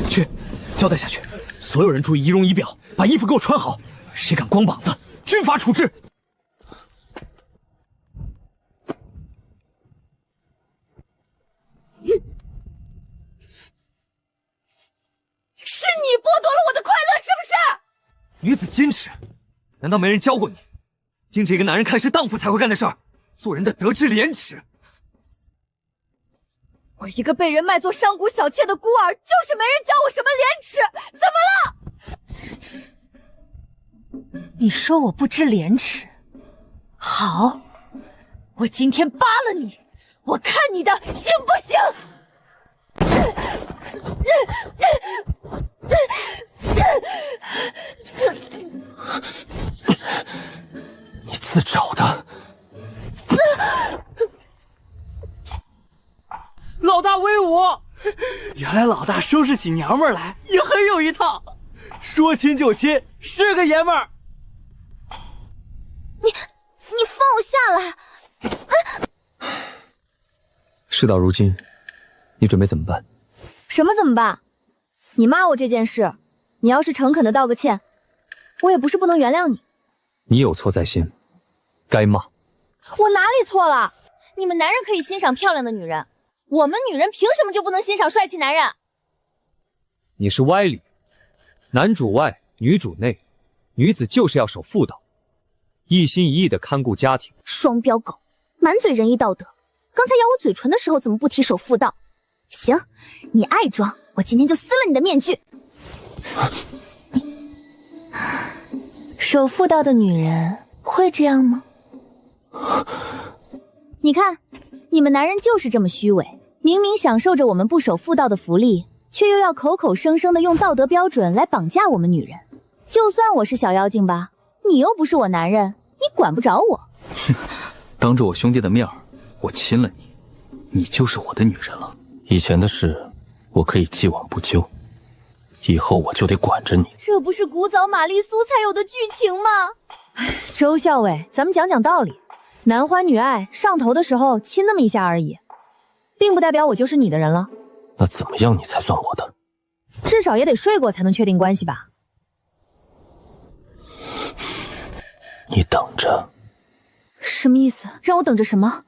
去，交代下去，所有人注意仪容仪表，把衣服给我穿好，谁敢光膀子，军法处置。是你剥夺了我的快乐，是不是？女子矜持，难道没人教过你？盯着一个男人看是荡妇才会干的事儿，做人的得知廉耻。我一个被人卖作商贾小妾的孤儿，就是没人教我什么廉耻，怎么了？你说我不知廉耻？好，我今天扒了你，我看你的行不行？你自找的。老大威武！原来老大收拾起娘们来也很有一套，说亲就亲，是个爷们儿。你放我下来！事到如今，你准备怎么办？什么怎么办？你骂我这件事，你要是诚恳的道个歉，我也不是不能原谅你。你有错在先，该骂。我哪里错了？你们男人可以欣赏漂亮的女人，我们女人凭什么就不能欣赏帅气男人？你是歪理，男主外，女主内，女子就是要守妇道，一心一意的看顾家庭。双标狗，满嘴仁义道德，刚才咬我嘴唇的时候怎么不提守妇道？行，你爱装，我今天就撕了你的面具。守妇道的女人会这样吗？你看，你们男人就是这么虚伪，明明享受着我们不守妇道的福利，却又要口口声声的用道德标准来绑架我们女人。就算我是小妖精吧，你又不是我男人，你管不着我。哼，当着我兄弟的面我亲了你，你就是我的女人了。以前的事，我可以既往不咎，以后我就得管着你。这不是古早玛丽苏才有的剧情吗？周校尉，咱们讲讲道理，男欢女爱，上头的时候亲那么一下而已，并不代表我就是你的人了。那怎么样你才算我的？至少也得睡过才能确定关系吧？你等着。什么意思？让我等着什么？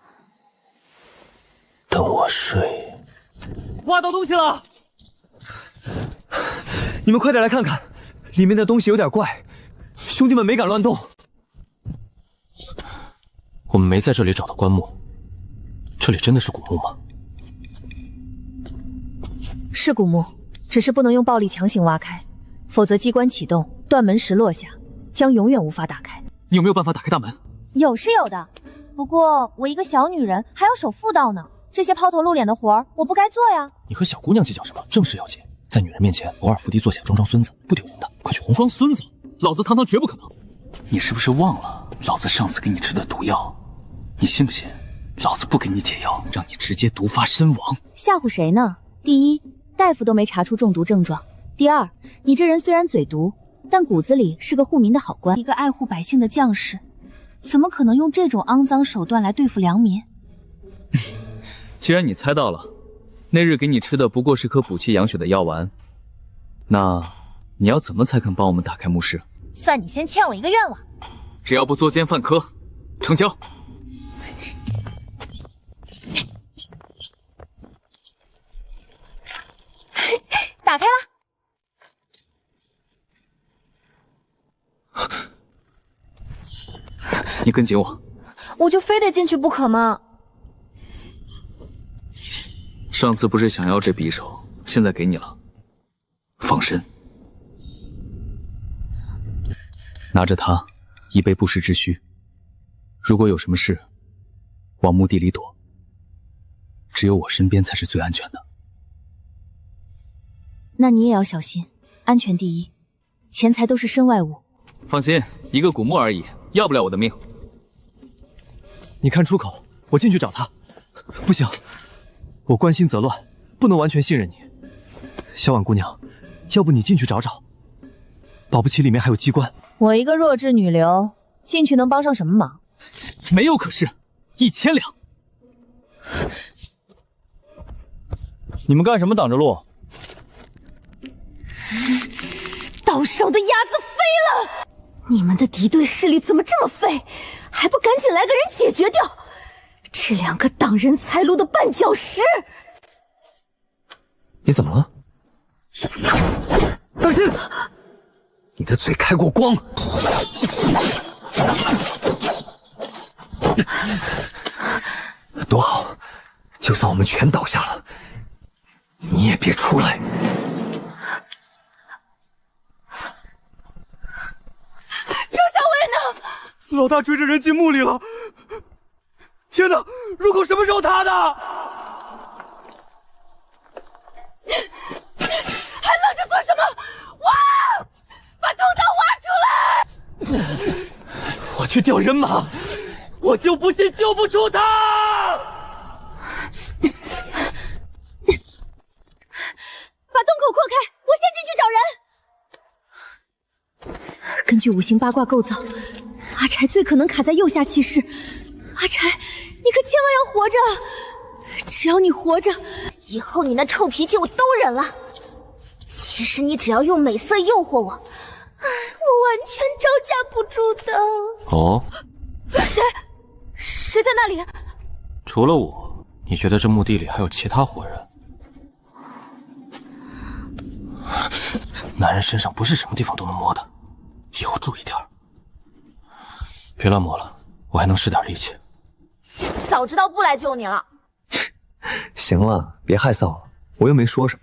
等我睡。挖到东西了！你们快点来看看，里面的东西有点怪，兄弟们没敢乱动。我们没在这里找到棺木，这里真的是古墓吗？是古墓，只是不能用暴力强行挖开，否则机关启动，断门石落下，将永远无法打开。你有没有办法打开大门？有是有的，不过我一个小女人还要守妇道呢，这些抛头露脸的活儿我不该做呀。你和小姑娘计较什么？正事要紧，在女人面前偶尔伏低坐下装孙子，不丢人的。快去红装孙子，老子堂堂绝不可能。你是不是忘了老子上次给你吃的毒药？你信不信？老子不给你解药，让你直接毒发身亡。吓唬谁呢？第一，大夫都没查出中毒症状；第二，你这人虽然嘴毒，但骨子里是个护民的好官，一个爱护百姓的将士，怎么可能用这种肮脏手段来对付良民？既然你猜到了，那日给你吃的不过是颗补气养血的药丸，那你要怎么才肯帮我们打开墓室？算你先欠我一个愿望。只要不作奸犯科，成交。打开了。你跟紧我。我就非得进去不可吗？上次不是想要这匕首，现在给你了，放身。拿着它，以备不时之需。如果有什么事，往墓地里躲。只有我身边才是最安全的。那你也要小心，安全第一，钱财都是身外物。放心，一个古墓而已，要不了我的命。你看出口，我进去找他。不行，我关心则乱，不能完全信任你。小婉姑娘，要不你进去找找，保不齐里面还有机关。我一个弱智女流，进去能帮上什么忙？没有可是，1000两。你们干什么挡着路？到手的鸭子飞了！你们的敌对势力怎么这么废？还不赶紧来个人解决掉！这两个挡人财路的绊脚石！你怎么了？当心！你的嘴开过光。多好，就算我们全倒下了，你也别出来。周小薇呢？老大追着人进墓里了！天哪，入口什么时候塌的？还愣着做什么？挖！把通道挖出来！我去调人马，我就不信救不出他！把洞口扩开，我先进去找人。根据五行八卦构造，阿柴最可能卡在右下气室。阿柴，你可千万要活着！只要你活着，以后你那臭脾气我都忍了。其实你只要用美色诱惑我，我完全招架不住的。哦，谁在那里？除了我，你觉得这墓地里还有其他活人？男人身上不是什么地方都能摸的，以后注意点。别乱摸了，我还能使点力气。早知道不来救你了。行了，别害臊了，我又没说什么。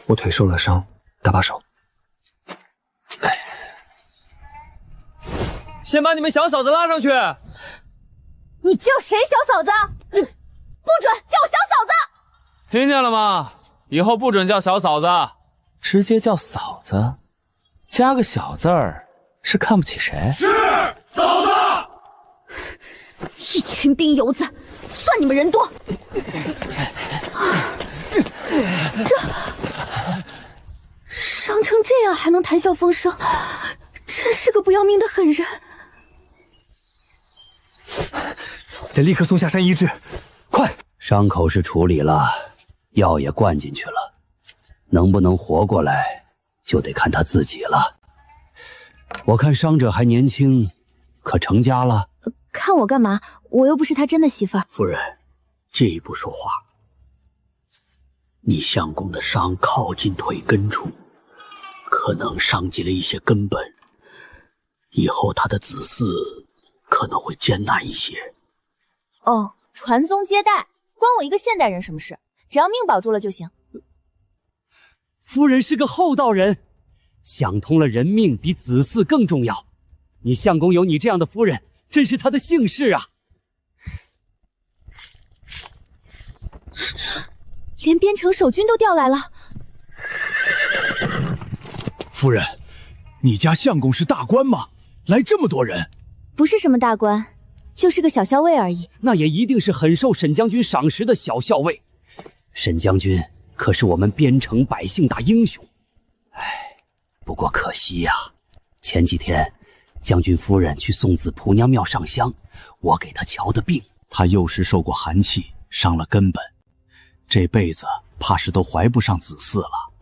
我腿受了伤，搭把手。先把你们小嫂子拉上去。你叫谁小嫂子？你不准叫我小嫂子！听见了吗？以后不准叫小嫂子，直接叫嫂子，加个小字儿，是看不起谁？是嫂子。一群兵油子，算你们人多。这伤成这样还能谈笑风生，真是个不要命的狠人。得立刻送下山医治，快！伤口是处理了，药也灌进去了，能不能活过来，就得看他自己了。我看伤者还年轻，可成家了？看我干嘛？我又不是他真的媳妇儿。夫人，这一步说话。你相公的伤靠近腿根处，可能伤及了一些根本，以后他的子嗣可能会艰难一些。哦，传宗接代，关我一个现代人什么事？只要命保住了就行。夫人是个厚道人，想通了人命比子嗣更重要。你相公有你这样的夫人，真是他的幸事啊！连边城守军都调来了。夫人，你家相公是大官吗？来这么多人？不是什么大官，就是个小校尉而已。那也一定是很受沈将军赏识的小校尉。沈将军可是我们边城百姓大英雄。唉，不过可惜呀，前几天将军夫人去送子仆娘庙上香，我给她瞧的病，她幼时受过寒气，伤了根本，这辈子怕是都怀不上子嗣了。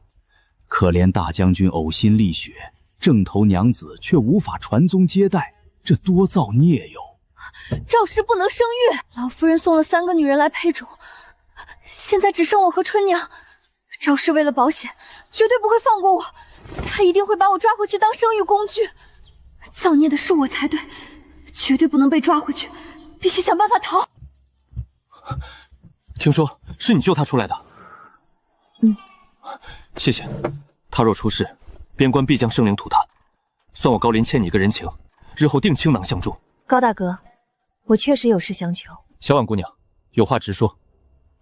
可怜大将军呕心沥血，正头娘子却无法传宗接代，这多造孽哟！赵氏不能生育，老夫人送了3个女人来配种，现在只剩我和春娘。赵氏为了保险，绝对不会放过我，她一定会把我抓回去当生育工具。造孽的是我才对，绝对不能被抓回去，必须想办法逃。听说是你救他出来的。谢谢。他若出事，边关必将生灵涂炭，算我高林欠你一个人情，日后定倾囊相助。高大哥，我确实有事相求。小婉姑娘，有话直说。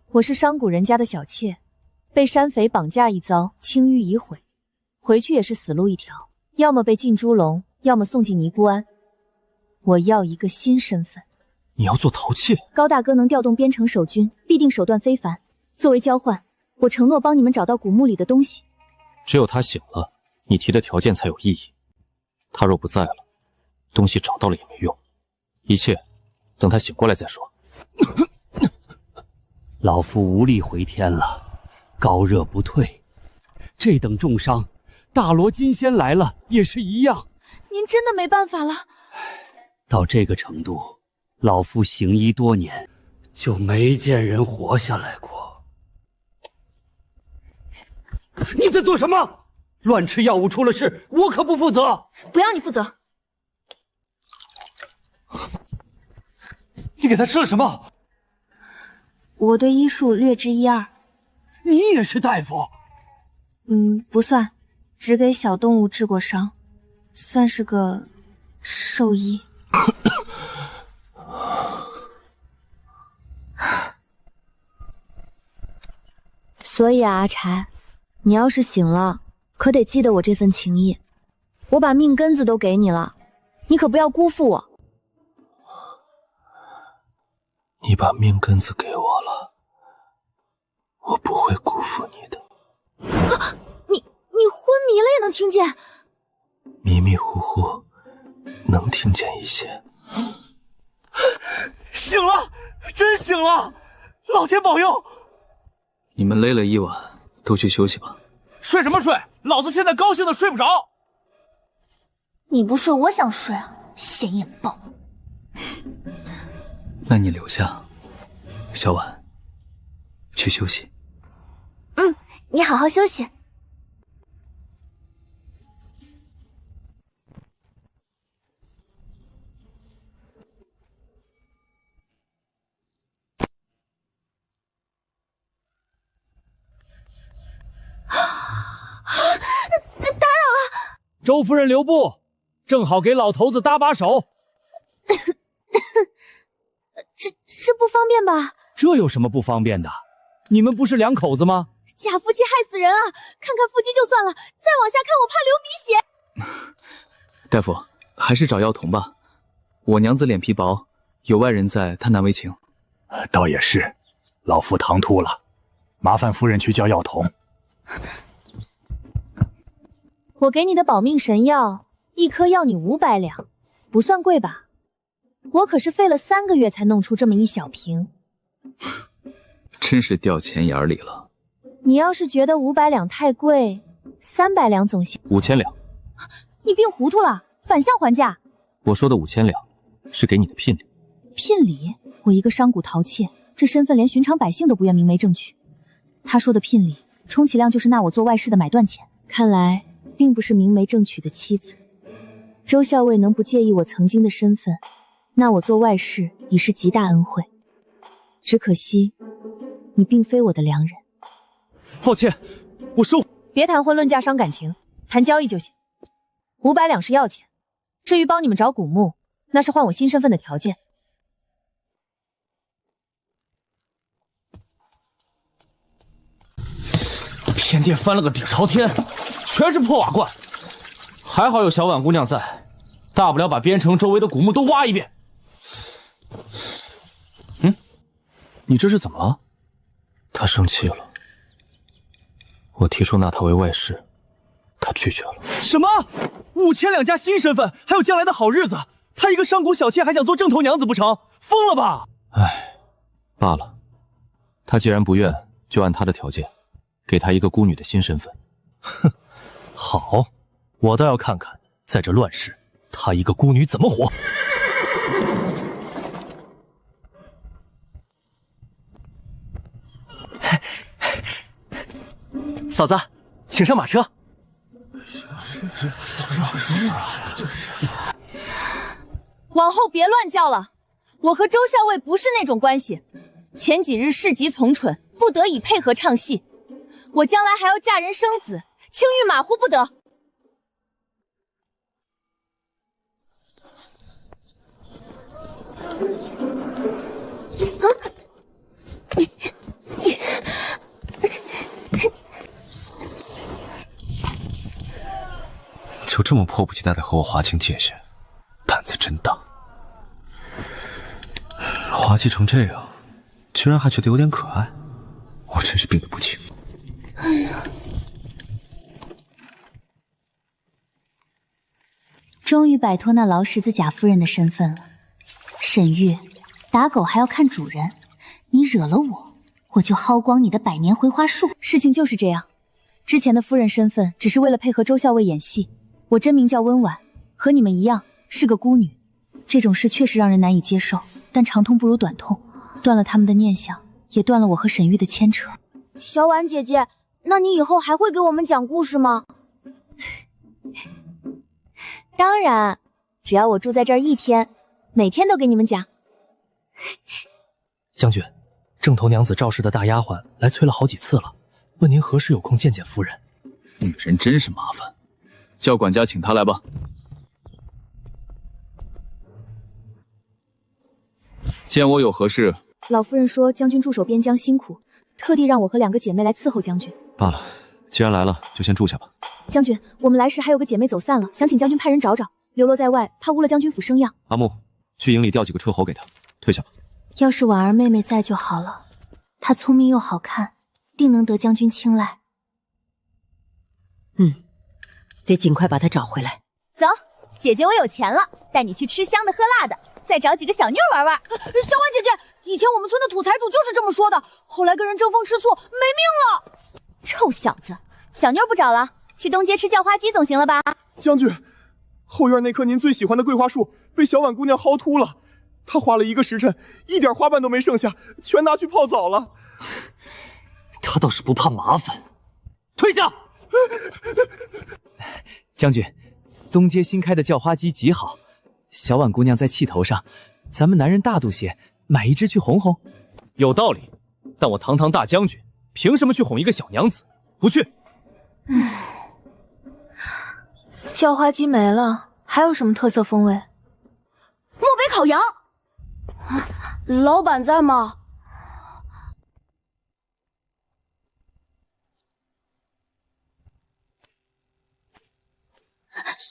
我是商贾人家的小妾，被山匪绑架一遭，清淤已毁，回去也是死路一条，要么被进猪笼，要么送进尼姑庵。我要一个新身份。你要做陶妾？高大哥能调动边城守军，必定手段非凡。作为交换，我承诺帮你们找到古墓里的东西。只有他醒了，你提的条件才有意义。他若不在了，东西找到了也没用。一切等他醒过来再说。老夫无力回天了，高热不退，这等重伤，大罗金仙来了也是一样。您真的没办法了？到这个程度，老夫行医多年，就没见人活下来过。你在做什么？乱吃药物出了事，我可不负责。不要你负责。你给他吃了什么？我对医术略知一二。你也是大夫？不算，只给小动物治过伤，算是个兽医。所以啊，阿柴，你要是醒了，可得记得我这份情谊。我把命根子都给你了，你可不要辜负我。你把命根子给我了，我不会辜负你的。你昏迷了也能听见？迷迷糊糊，能听见一些。醒了，真醒了！老天保佑！你们累了一晚，都去休息吧。睡什么睡？老子现在高兴的睡不着。你不睡，我想睡啊！显眼包。那你留下，小婉，去休息。你好好休息。打扰了。周夫人留步，正好给老头子搭把手。这不方便吧？这有什么不方便的？你们不是两口子吗？假夫妻害死人啊！看看腹肌就算了，再往下看我怕流鼻血。大夫，还是找药童吧。我娘子脸皮薄，有外人在，她难为情。倒也是，老夫唐突了，麻烦夫人去叫药童。我给你的保命神药，一颗要你500两，不算贵吧？我可是费了3个月才弄出这么一小瓶。真是掉钱眼里了。你要是觉得500两太贵，300两总行。5000两。你病糊涂了，反向还价。我说的5000两，是给你的聘礼。聘礼？我一个商贾陶妾，这身份连寻常百姓都不愿明媒正娶。他说的聘礼，充其量就是纳我做外事的买断钱。看来并不是明媒正娶的妻子。周校尉能不介意我曾经的身份，纳我做外事已是极大恩惠。只可惜，你并非我的良人。抱歉，我收。别谈婚论嫁伤感情，谈交易就行。500两是要钱，至于帮你们找古墓，那是换我新身份的条件。偏殿翻了个底朝天，全是破瓦罐。还好有小婉姑娘在，大不了把边城周围的古墓都挖一遍。你这是怎么了？他生气了。我提出纳他为外室，他拒绝了。什么？5000两加新身份，还有将来的好日子？她一个商贾小妾还想做正头娘子不成？疯了吧？唉，罢了。他既然不愿，就按他的条件，给他一个孤女的新身份。哼，好，我倒要看看，在这乱世，她一个孤女怎么活。嫂子，请上马车。往后别乱叫了，我和周校尉不是那种关系。前几日事急从蠢，不得已配合唱戏。我将来还要嫁人生子，轻易马虎不得。就这么迫不及待的和我划清界限，胆子真大。滑稽成这样，居然还觉得有点可爱，我真是病得不轻。哎呀，终于摆脱那劳什子贾夫人的身份了。沈玉，打狗还要看主人，你惹了我，我就薅光你的百年回花树。事情就是这样，之前的夫人身份只是为了配合周校尉演戏。我真名叫温婉，和你们一样是个孤女。这种事确实让人难以接受，但长痛不如短痛，断了他们的念想，也断了我和沈玉的牵扯。小婉姐姐，那你以后还会给我们讲故事吗？当然，只要我住在这儿1天，每天都给你们讲。将军，正头娘子赵氏的大丫鬟来催了好几次了，问您何时有空见见夫人。女人真是麻烦，叫管家请她来吧。见我有何事？老夫人说将军驻守边疆辛苦，特地让我和2个姐妹来伺候将军。罢了，既然来了，就先住下吧。将军，我们来时还有个姐妹走散了，想请将军派人找找，流落在外，怕污了将军府声样。阿木，去营里调几个车侯给他，退下吧。要是婉儿妹妹在就好了，她聪明又好看，定能得将军青睐。得尽快把她找回来。走，姐姐我有钱了，带你去吃香的喝辣的，再找几个小妞玩玩。小婉姐姐，以前我们村的土财主就是这么说的，后来跟人争风吃醋，没命了。臭小子，小妞不找了，去东街吃叫花鸡总行了吧？将军，后院那棵您最喜欢的桂花树被小婉姑娘薅秃了，她花了1个时辰，一点花瓣都没剩下，全拿去泡澡了。她倒是不怕麻烦。退下！将军，东街新开的叫花鸡极好，小婉姑娘在气头上，咱们男人大度些，买1只去哄哄。有道理，但我堂堂大将军，凭什么去哄一个小娘子？不去。叫花鸡没了，还有什么特色风味？漠北烤羊。老板在吗？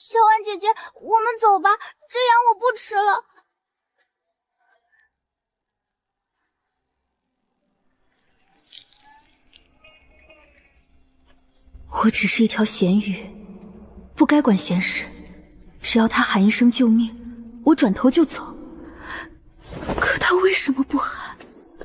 小婉姐姐，我们走吧，这样我不吃了。我只是一条咸鱼，不该管闲事。只要他喊一声救命，我转头就走。可他为什么不喊？